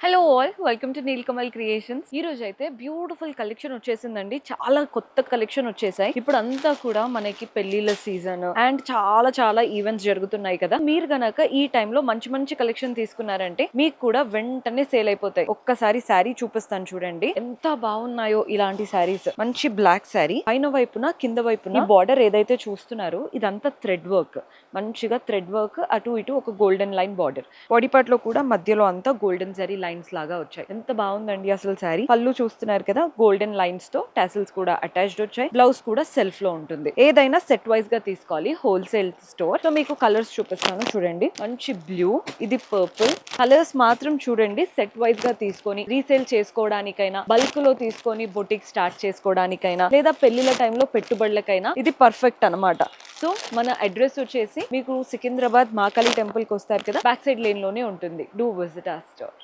Hello all, welcome to Nilkamal creations. ఈ రోజు అయితే బ్యూటిఫుల్ కలెక్షన్ వచ్చేసిందండి. చాలా కొత్త కలెక్షన్ వచ్చేసాయి. ఇప్పుడు అంతా కూడా మనకి పెళ్లిళ్ళ సీజన్ అండ్ చాలా చాలా ఈవెంట్స్ జరుగుతున్నాయి కదా. మీరు గనక ఈ టైంలో మంచి మంచి కలెక్షన్ తీసుకున్నారంటే మీకు కూడా వెంటనే సేల్ అయిపోతాయి. ఒక్కసారి శారీ చూపిస్తాను చూడండి, ఎంత బాగున్నాయో ఇలాంటి శారీస్. మంచి బ్లాక్ శారీ, పైన వైపున కింద వైపున ఈ బార్డర్ ఏదైతే చూస్తున్నారో ఇదంతా థ్రెడ్ వర్క్. మంచిగా థ్రెడ్ వర్క్, అటు ఇటు ఒక golden line border. Body part లో కూడా మధ్యలో అంతా గోల్డెన్ జరీ లైన్స్ లాగా వచ్చాయి. ఎంత బాగుందండి అసలు శారీ. పళ్ళు చూస్తున్నారు కదా, గోల్డెన్ లైన్స్ తో టాసిల్స్ కూడా అటాచ్డ్ వచ్చాయి. బ్లౌజ్ కూడా సెల్ఫ్ లో ఉంటుంది. ఏదైనా సెట్ వైజ్ గా తీసుకోవాలి, హోల్సేల్ స్టోర్. సో మీకు కలర్స్ చూపిస్తాను చూడండి. మంచి బ్లూ, ఇది పర్పుల్. కలర్స్ మాత్రం చూడండి, సెట్ వైజ్ గా తీసుకొని రీసేల్ చేసుకోవడానికైనా, బల్క్ లో తీసుకొని బొటిక్ స్టార్ట్ చేసుకోవడానికైనా, లేదా పెళ్లిల టైంలో పెట్టుబడులకైనా ఇది పర్ఫెక్ట్ అన్నమాట. సో మన అడ్రస్ వచ్చేసి మీకు సికింద్రాబాద్ మహాకాళి టెంపుల్ కి వస్తారు కదా, బ్యాక్ సైడ్ లేన్ లోనే ఉంటుంది. Do visit our store.